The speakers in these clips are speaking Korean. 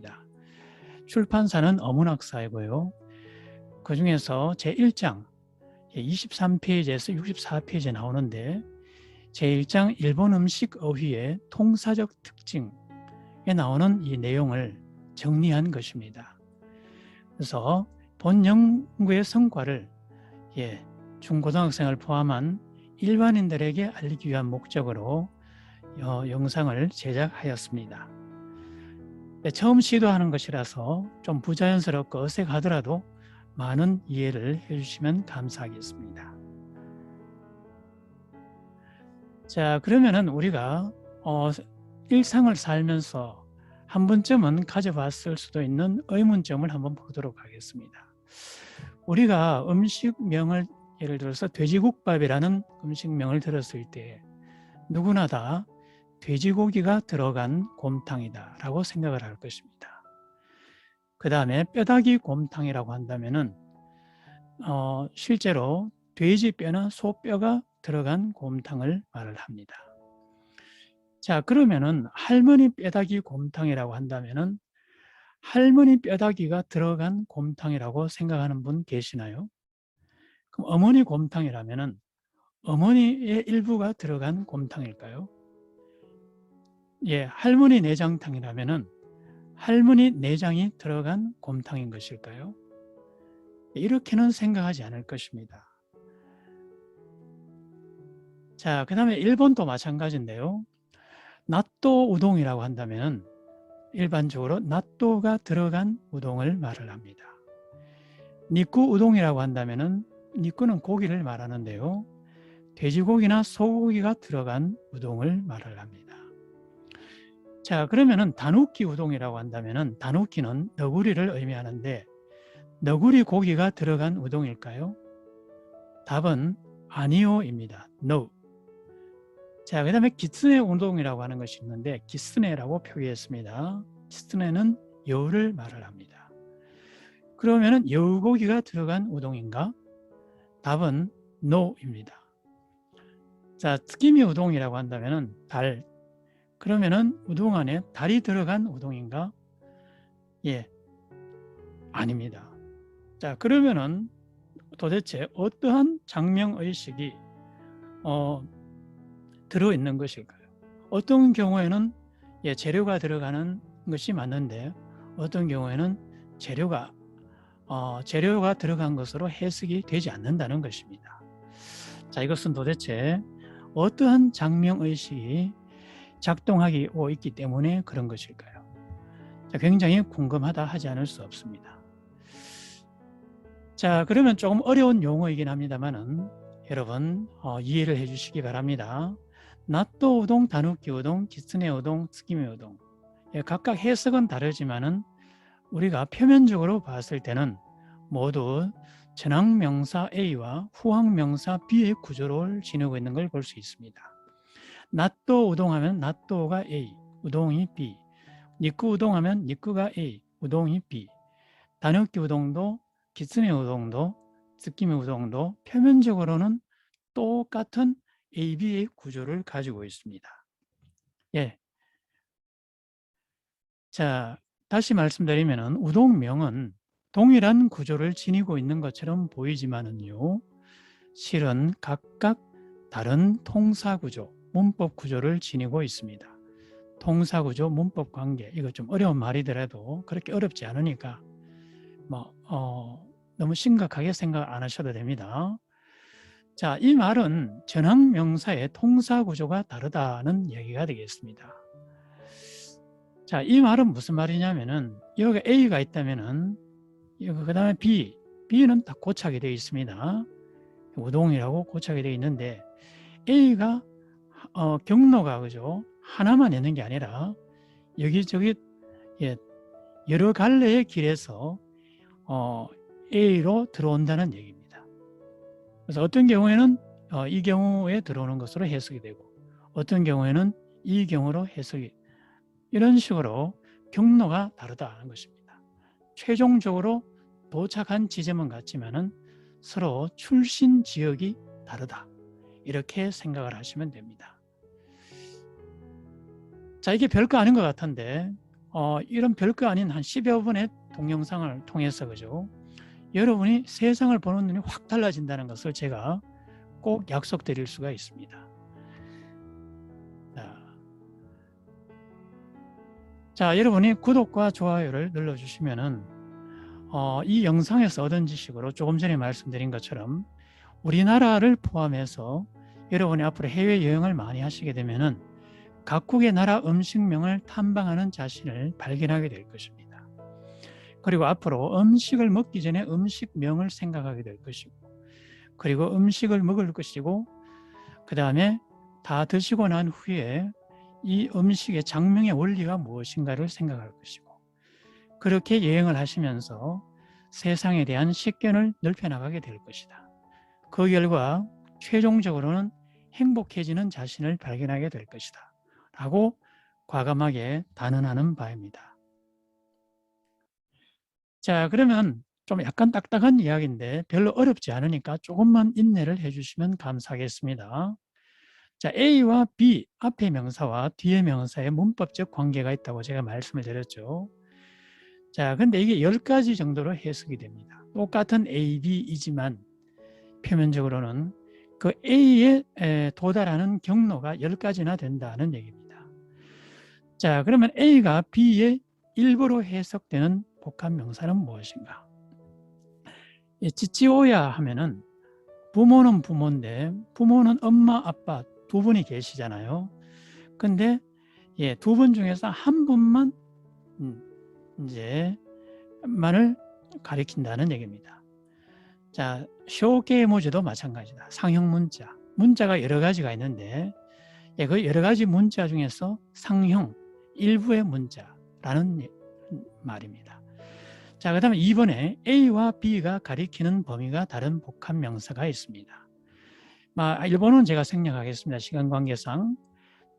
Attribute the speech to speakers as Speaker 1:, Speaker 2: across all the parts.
Speaker 1: 있습니다. 출판사는 어문학사이고요. 그 중에서 제1장 23페이지에서 64페이지에 나오는데 제1장 일본 음식 어휘의 통사적 특징에 나오는 이 내용을 정리한 것입니다. 그래서 본 연구의 성과를 중고등학생을 포함한 일반인들에게 알리기 위한 목적으로 영상을 제작하였습니다. 처음 시도하는 것이라서 좀 부자연스럽고 어색하더라도 많은 이해를 해주시면 감사하겠습니다. 자, 그러면은 우리가 일상을 살면서 한 번쯤은 가져봤을 수도 있는 의문점을 한번 보도록 하겠습니다. 우리가 음식명을 예를 들어서 돼지국밥이라는 음식명을 들었을 때 누구나 다 돼지고기가 들어간 곰탕이다 라고 생각을 할 것입니다. 그 다음에 뼈다귀 곰탕이라고 한다면은 실제로 돼지뼈나 소뼈가 들어간 곰탕을 말을 합니다. 자, 그러면은 할머니 뼈다귀 곰탕이라고 한다면은 할머니 뼈다귀가 들어간 곰탕이라고 생각하는 분 계시나요? 그럼 어머니 곰탕이라면은 어머니의 일부가 들어간 곰탕일까요? 할머니 내장탕이라면은 할머니 내장이 들어간 곰탕인 것일까요? 이렇게는 생각하지 않을 것입니다. 자, 그 다음에 일본도 마찬가지인데요. 나또 우동이라고 한다면 일반적으로 나또가 들어간 우동을 말을 합니다. 니쿠 우동이라고 한다면 니쿠는 고기를 말하는데요. 돼지고기나 소고기가 들어간 우동을 말을 합니다. 자, 그러면은 다누키 우동이라고 한다면 다누키는 너구리를 의미하는데 너구리 고기가 들어간 우동일까요? 답은 아니오입니다. No. 자, 그 다음에 기스네 우동이라고 하는 것이 있는데 기스네라고 표기했습니다. 기스네는 여우를 말을 합니다. 그러면은 여우고기가 들어간 우동인가? 답은 NO입니다. 자, tsukimi 우동이라고 한다면은 달. 그러면은 우동 안에 달이 들어간 우동인가? 아닙니다. 자, 그러면은 도대체 어떠한 장명의식이 들어있는 것일까요? 어떤 경우에는 재료가 들어가는 것이 맞는데 어떤 경우에는 재료가 들어간 것으로 해석이 되지 않는다는 것입니다. 자, 이것은 도대체 어떠한 장명의식이 작동하고 있기 때문에 그런 것일까요? 자, 굉장히 궁금하다 하지 않을 수 없습니다. 자, 그러면 조금 어려운 용어이긴 합니다만은 여러분 이해를 해 주시기 바랍니다. 나또 우동, 다누키 우동, 기스네 우동, tsukimi 우동 각각 해석은 다르지만은 우리가 표면적으로 봤을 때는 모두 전항명사 A와 후항명사 B의 구조를 지니고 있는 걸 볼 수 있습니다. 나또 우동 하면 나또가 A, 우동이 B. 니쿠 우동 하면 니쿠가 A, 우동이 B. 다누키 우동도 기스네 우동도 tsukimi 우동도 표면적으로는 똑같은 A, B의 구조를 가지고 있습니다. 자, 다시 말씀드리면 우동명은 동일한 구조를 지니고 있는 것처럼 보이지만은요, 실은 각각 다른 통사구조, 문법구조를 지니고 있습니다. 통사구조, 문법관계, 이거 좀 어려운 말이더라도 그렇게 어렵지 않으니까 너무 심각하게 생각 안 하셔도 됩니다. 자, 이 말은 전항명사의 통사구조가 다르다는 얘기가 되겠습니다. 자, 이 말은 무슨 말이냐면은 여기 A가 있다면은 그 다음에 B는 다 고착이 되어 있습니다. 우동이라고 고착이 되어 있는데 A가 경로가 그죠? 하나만 있는 게 아니라 여기저기 여러 갈래의 길에서 A로 들어온다는 얘기입니다. 그래서 어떤 경우에는 이 경우에 들어오는 것으로 해석이 되고 어떤 경우에는 이 경우로 해석이 이런 식으로 경로가 다르다는 것입니다. 최종적으로 도착한 지점은 같지만은 서로 출신 지역이 다르다. 이렇게 생각을 하시면 됩니다. 자, 이게 별거 아닌 것 같은데 이런 별거 아닌 한 10여 번의 동영상을 통해서 그죠? 여러분이 세상을 보는 눈이 확 달라진다는 것을 제가 꼭 약속드릴 수가 있습니다. 자, 여러분이 구독과 좋아요를 눌러주시면은 이 영상에서 얻은 지식으로 조금 전에 말씀드린 것처럼 우리나라를 포함해서 여러분이 앞으로 해외여행을 많이 하시게 되면은 각국의 나라 음식명을 탐방하는 자신을 발견하게 될 것입니다. 그리고 앞으로 음식을 먹기 전에 음식명을 생각하게 될 것이고, 그리고 음식을 먹을 것이고, 그 다음에 다 드시고 난 후에 이 음식의 장명의 원리가 무엇인가를 생각할 것이고, 그렇게 여행을 하시면서 세상에 대한 식견을 넓혀나가게 될 것이다. 그 결과 최종적으로는 행복해지는 자신을 발견하게 될 것이다 라고 과감하게 단언하는 바입니다. 자, 그러면 좀 약간 딱딱한 이야기인데 별로 어렵지 않으니까 조금만 인내를 해주시면 감사하겠습니다. 자, A와 B, 앞의 명사와 뒤의 명사의 문법적 관계가 있다고 제가 말씀을 드렸죠. 자, 근데 이게 10가지 정도로 해석이 됩니다. 똑같은 A, B이지만 표면적으로는 그 A에 도달하는 경로가 10가지나 된다는 얘기입니다. 자, 그러면 A가 B의 일부로 해석되는 복합 명사는 무엇인가? 지찌오야 하면은 부모는 부모인데 부모는 엄마, 아빠 두 분이 계시잖아요. 근데 두 분 중에서 한 분만 이제 만을 가리킨다는 얘기입니다. 자, 쇼게모지도 마찬가지다. 상형 문자. 문자가 여러 가지가 있는데 그 여러 가지 문자 중에서 상형 일부의 문자라는 말입니다. 자, 그 다음에 2번에 A와 B가 가리키는 범위가 다른 복합 명사가 있습니다. 일본은 제가 생략하겠습니다. 시간 관계상.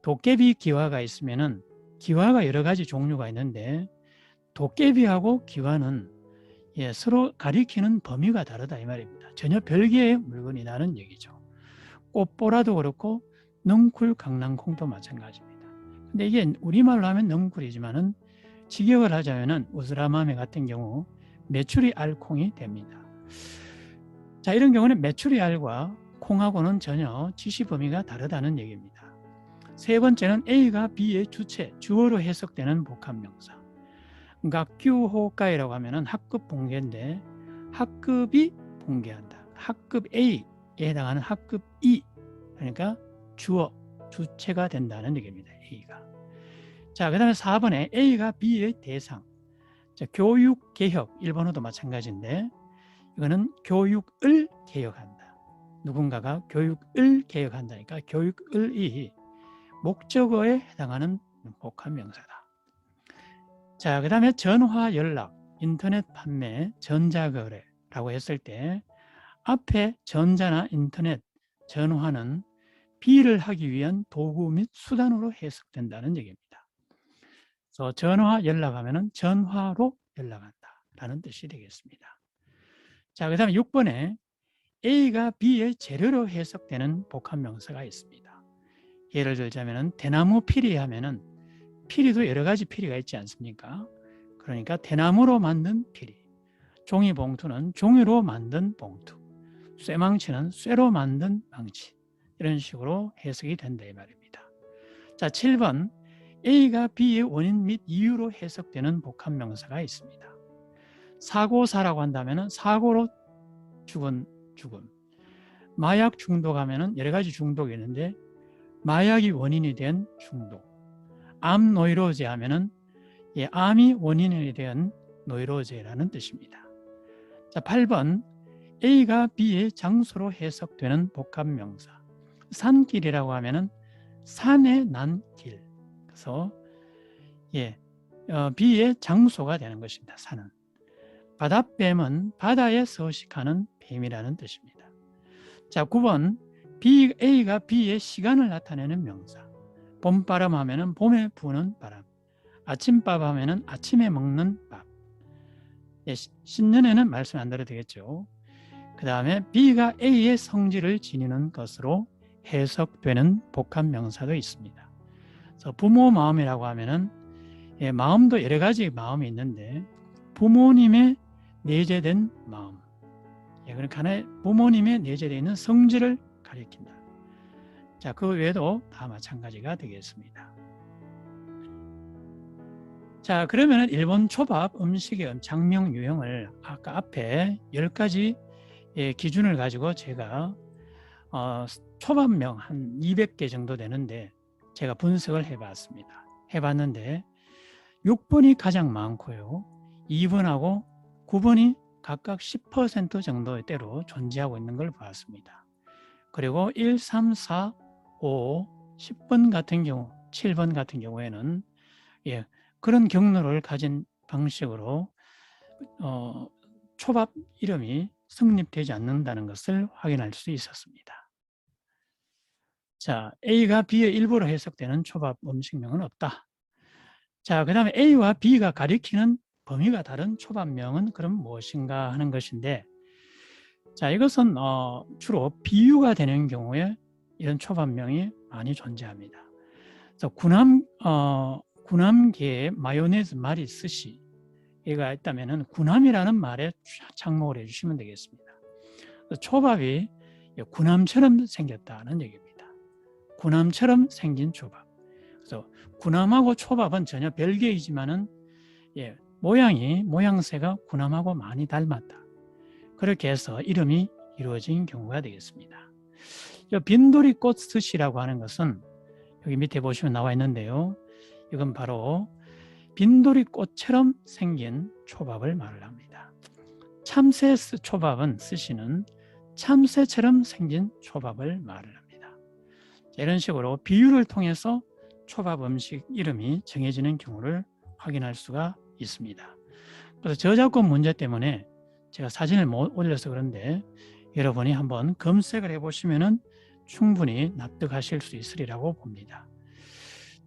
Speaker 1: 도깨비 기와가 있으면은 기와가 여러 가지 종류가 있는데 도깨비하고 기와는 서로 가리키는 범위가 다르다 이 말입니다. 전혀 별개의 물건이라는 얘기죠. 꽃보라도 그렇고 넝쿨 강낭콩도 마찬가지입니다. 근데 이게 우리말로 하면 넝쿨이지만은 직역을 하자면은 우스라마메 같은 경우 메추리 알콩이 됩니다. 자, 이런 경우는 메추리 알과 콩하고는 전혀 지시 범위가 다르다는 얘기입니다. 세 번째는 A가 B의 주체, 주어로 해석되는 복합명사. 학교호가이라고 하면은 학급 봉계인데 학급이 봉계한다. 학급 A에 해당하는 학급 E, 그러니까 주어, 주체가 된다는 얘기입니다. A가. 자, 그 다음에 4번에 A가 B의 대상. 자, 교육개혁, 일본어도 마찬가지인데 이거는 교육을 개혁한다. 누군가가 교육을 개혁한다니까 교육을이 목적어에 해당하는 복합명사다. 자, 그 다음에 전화 연락, 인터넷 판매, 전자거래라고 했을 때 앞에 전자나 인터넷, 전화는 비를 하기 위한 도구 및 수단으로 해석된다는 얘기입니다. 그래서 전화 연락하면 전화로 연락한다라는 뜻이 되겠습니다. 자, 그 다음에 6번에 A가 B의 재료로 해석되는 복합명사가 있습니다. 예를 들자면 대나무 피리 하면은 피리도 여러 가지 피리가 있지 않습니까? 그러니까 대나무로 만든 피리, 종이봉투는 종이로 만든 봉투, 쇠망치는 쇠로 만든 망치, 이런 식으로 해석이 된다 이 말입니다. 자, 7번 A가 B의 원인 및 이유로 해석되는 복합명사가 있습니다. 사고사라고 한다면 사고로 죽은 죽음, 마약 중독하면 여러 가지 중독이 있는데 마약이 원인이 된 중독, 암 노이로제 하면은 암이 원인이 된 노이로제라는 뜻입니다. 자, 8번 A가 B의 장소로 해석되는 복합명사. 산길이라고 하면은 산에 난 길. 그래서 B의 장소가 되는 것입니다. 산은. 바닷뱀은 바다에 서식하는 뱀이라는 뜻입니다. 자, 9번 A가 B의 시간을 나타내는 명사. 봄바람 하면은 봄에 부는 바람. 아침밥 하면은 아침에 먹는 밥. 신년에는 말씀 안 드려도 되겠죠. 그 다음에 B가 A의 성질을 지니는 것으로 해석되는 복합 명사도 있습니다. 그래서 부모 마음이라고 하면은 마음도 여러 가지 마음이 있는데 부모님의 내재된 마음, 그러니까 하나의 부모님의 내재되어 있는 성질을 가리킨다. 자, 그 외에도 다 마찬가지가 되겠습니다. 자, 그러면 일본 초밥 음식의 장명 유형을 아까 앞에 10가지 기준을 가지고 제가 초밥명 한 200개 정도 되는데 제가 분석을 해봤는데 6번이 가장 많고요. 2번하고 9번이 각각 10% 정도의 때로 존재하고 있는 걸 보았습니다. 그리고 1, 3, 4, 5, 10번 같은 경우, 7번 같은 경우에는 그런 경로를 가진 방식으로 초밥 이름이 성립되지 않는다는 것을 확인할 수 있었습니다. 자, A가 B의 일부로 해석되는 초밥 음식명은 없다. 자, 그 다음에 A와 B가 가리키는 범위가 다른 초밥명은 그럼 무엇인가 하는 것인데, 자, 이것은 주로 비유가 되는 경우에 이런 초밥명이 많이 존재합니다. 그래서 군함계에 마요네즈 말이 스시가 있다면은 군함이라는 말에 착목을 해주시면 되겠습니다. 초밥이 군함처럼 생겼다는 얘기입니다. 군함처럼 생긴 초밥. 그래서 군함하고 초밥은 전혀 별개이지만은 모양새가 군함하고 많이 닮았다. 그렇게 해서 이름이 이루어진 경우가 되겠습니다. 빈도리꽃 스시라고 하는 것은 여기 밑에 보시면 나와 있는데요. 이건 바로 빈도리꽃처럼 생긴 초밥을 말을 합니다. 참새 초밥은 스시는 참새처럼 생긴 초밥을 말을 합니다. 자, 이런 식으로 비유를 통해서 초밥 음식 이름이 정해지는 경우를 확인할 수가 있습니다. 그래서 저작권 문제 때문에 제가 사진을 못 올려서 그런데 여러분이 한번 검색을 해보시면 충분히 납득하실 수 있으리라고 봅니다.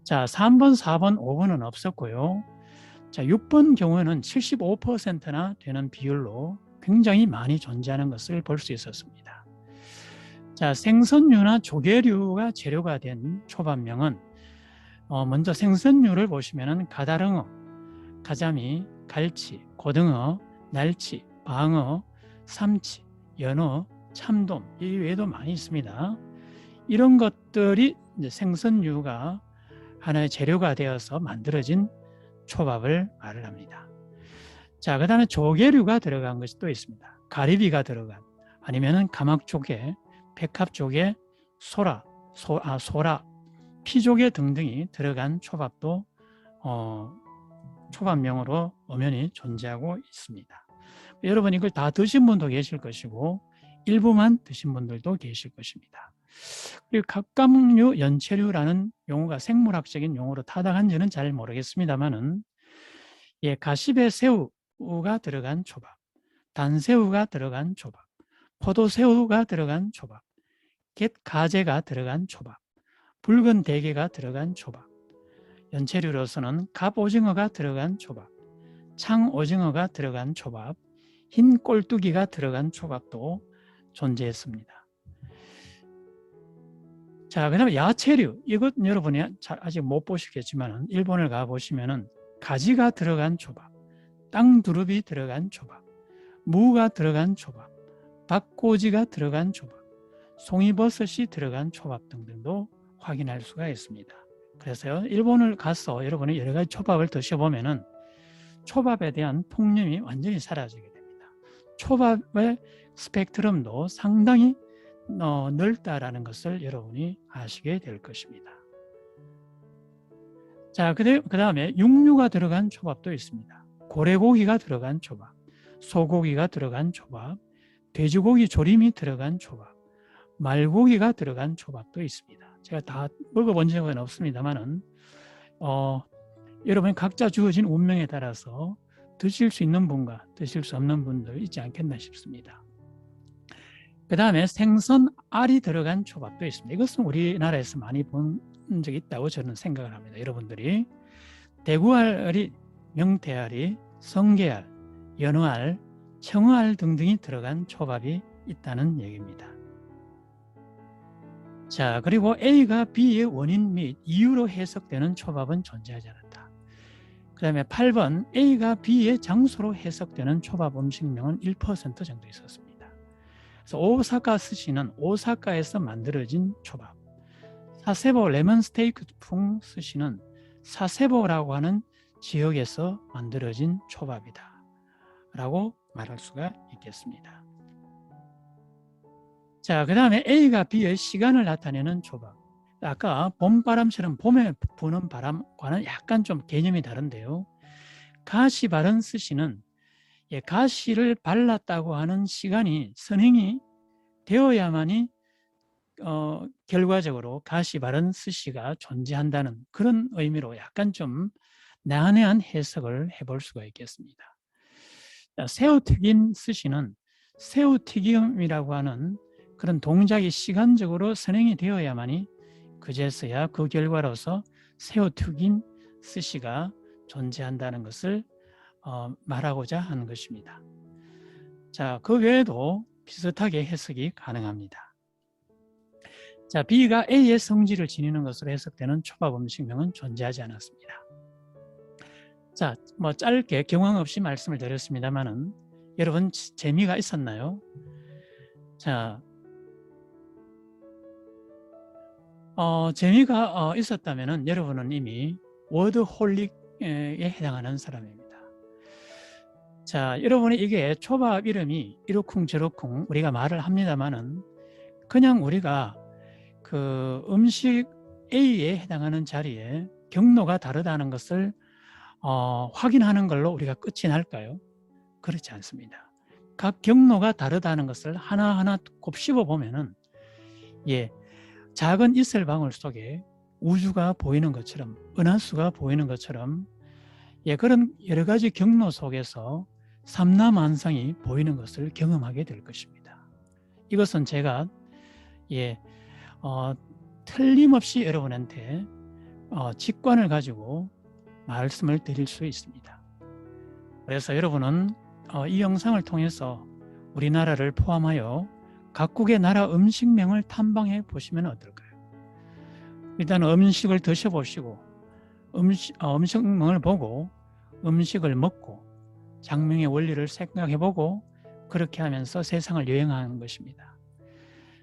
Speaker 1: 자, 3번, 4번, 5번은 없었고요. 자, 6번 경우에는 75%나 되는 비율로 굉장히 많이 존재하는 것을 볼 수 있었습니다. 자, 생선류나 조개류가 재료가 된 초밥명은 먼저 생선류를 보시면은 가다릉어, 가자미, 갈치, 고등어, 날치, 방어, 삼치, 연어, 참돔, 이 외에도 많이 있습니다. 이런 것들이 이제 생선류가 하나의 재료가 되어서 만들어진 초밥을 말을 합니다. 자, 그 다음에 조개류가 들어간 것이 또 있습니다. 가리비가 들어간, 아니면은 가막조개, 백합조개, 소라, 피조개 등등이 들어간 초밥도 초밥명으로 엄연히 존재하고 있습니다. 여러분 이걸 다 드신 분도 계실 것이고 일부만 드신 분들도 계실 것입니다. 그리고 갑각류, 연체류라는 용어가 생물학적인 용어로 타당한지는 잘 모르겠습니다만은 가시배 새우가 들어간 초밥, 단새우가 들어간 초밥, 포도새우가 들어간 초밥, 갯가재가 들어간 초밥, 붉은 대게가 들어간 초밥, 연체류로서는 갑오징어가 들어간 초밥, 창오징어가 들어간 초밥, 흰 꼴뚜기가 들어간 초밥도 존재했습니다. 자, 그 다음에 야채류. 이것 여러분이 아직 못 보시겠지만 일본을 가보시면은 가지가 들어간 초밥, 땅두릅이 들어간 초밥, 무가 들어간 초밥, 박꼬지가 들어간 초밥, 송이버섯이 들어간 초밥 등등도 확인할 수가 있습니다. 그래서요, 일본을 가서 여러분이 여러 가지 초밥을 드셔보면은 초밥에 대한 통념이 완전히 사라지게 됩니다. 초밥의 스펙트럼도 상당히 넓다라는 것을 여러분이 아시게 될 것입니다. 자, 그 다음에 육류가 들어간 초밥도 있습니다. 고래고기가 들어간 초밥, 소고기가 들어간 초밥, 돼지고기 조림이 들어간 초밥, 말고기가 들어간 초밥도 있습니다. 제가 다 먹어본 적은 없습니다만은 여러분 각자 주어진 운명에 따라서 드실 수 있는 분과 드실 수 없는 분들 있지 않겠나 싶습니다. 그 다음에 생선 알이 들어간 초밥도 있습니다. 이것은 우리나라에서 많이 본 적이 있다고 저는 생각을 합니다. 여러분들이 대구알이, 명태알이, 성게알, 연어알, 청어알 등등이 들어간 초밥이 있다는 얘기입니다. 자, 그리고 A가 B의 원인 및 이유로 해석되는 초밥은 존재하지 않았다. 그 다음에 8번 A가 B의 장소로 해석되는 초밥 음식명은 1% 정도 있었습니다. 그래서 오사카 스시는 오사카에서 만들어진 초밥, 사세보 레몬 스테이크 풍 스시는 사세보라고 하는 지역에서 만들어진 초밥이다 라고 말할 수가 있겠습니다. 자, 그 다음에 A가 B의 시간을 나타내는 초밥. 아까 봄바람처럼 봄에 부는 바람과는 약간 좀 개념이 다른데요. 가시 바른 스시는 가시를 발랐다고 하는 시간이 선행이 되어야만이 결과적으로 가시 바른 스시가 존재한다는 그런 의미로 약간 좀 난해한 해석을 해볼 수가 있겠습니다. 새우튀김 스시는 새우튀김이라고 하는 그런 동작이 시간적으로 선행이 되어야만이 그제서야 그 결과로서 새우튀김 스시가 존재한다는 것을 말하고자 하는 것입니다. 자, 그 외에도 비슷하게 해석이 가능합니다. 자, B가 A의 성질을 지니는 것으로 해석되는 초밥 음식명은 존재하지 않았습니다. 자, 뭐 짧게 경황 없이 말씀을 드렸습니다만은 여러분 재미가 있었나요? 자, 재미가 있었다면은 여러분은 이미 워드홀릭에 해당하는 사람입니다. 자, 여러분이 이게 초밥 이름이 이러쿵저러쿵 우리가 말을 합니다만은 그냥 우리가 그 음식 A에 해당하는 자리에 경로가 다르다는 것을 확인하는 걸로 우리가 끝이 날까요? 그렇지 않습니다. 각 경로가 다르다는 것을 하나하나 곱씹어 보면은 작은 이슬방울 속에 우주가 보이는 것처럼 은하수가 보이는 것처럼 그런 여러 가지 경로 속에서 삼라만상이 보이는 것을 경험하게 될 것입니다. 이것은 제가 틀림없이 여러분한테 직관을 가지고 말씀을 드릴 수 있습니다. 그래서 여러분은 이 영상을 통해서 우리나라를 포함하여 각국의 나라 음식명을 탐방해 보시면 어떨까요? 일단 음식을 드셔보시고 음식명을 보고 음식을 먹고 장명의 원리를 생각해보고 그렇게 하면서 세상을 여행하는 것입니다.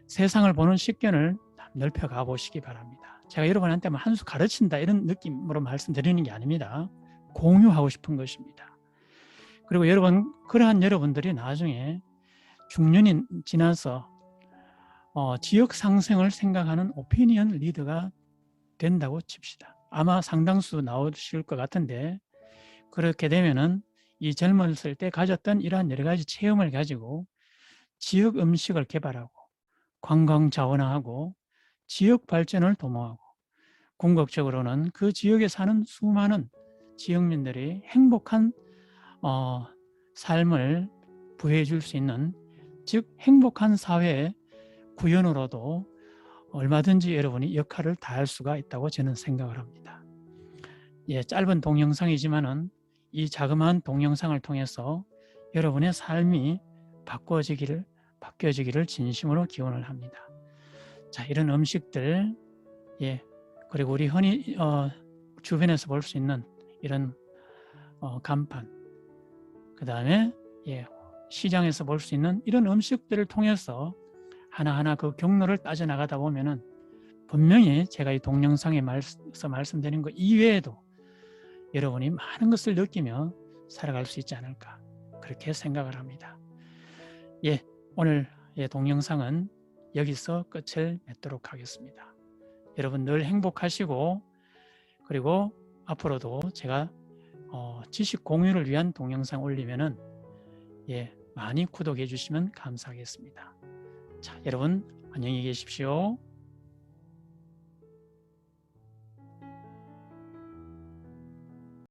Speaker 1: 세상을 보는 식견을 넓혀가 보시기 바랍니다. 제가 여러분한테 한 수 가르친다 이런 느낌으로 말씀드리는 게 아닙니다. 공유하고 싶은 것입니다. 그리고 여러분, 그러한 여러분들이 나중에 중년이 지나서 지역 상생을 생각하는 오피니언 리더가 된다고 칩시다. 아마 상당수 나오실 것 같은데 그렇게 되면은 이 젊었을 때 가졌던 이러한 여러 가지 체험을 가지고 지역 음식을 개발하고 관광 자원화하고 지역 발전을 도모하고 궁극적으로는 그 지역에 사는 수많은 지역민들이 행복한 삶을 부여해 줄 수 있는, 즉 행복한 사회의 구현으로도 얼마든지 여러분이 역할을 다할 수가 있다고 저는 생각을 합니다. 짧은 동영상이지만은 이 자그마한 동영상을 통해서 여러분의 삶이 바뀌어지기를 진심으로 기원을 합니다. 자, 이런 음식들, 그리고 우리 흔히 주변에서 볼 수 있는 이런 간판, 그 다음에 시장에서 볼 수 있는 이런 음식들을 통해서 하나하나 그 경로를 따져나가다 보면은 분명히 제가 이 동영상에 말씀드린 것 이외에도 여러분이 많은 것을 느끼며 살아갈 수 있지 않을까 그렇게 생각을 합니다. 오늘 동영상은 여기서 끝을 맺도록 하겠습니다. 여러분 늘 행복하시고 그리고 앞으로도 제가 지식 공유를 위한 동영상 올리면은 많이 구독해 주시면 감사하겠습니다. 자, 여러분 안녕히 계십시오.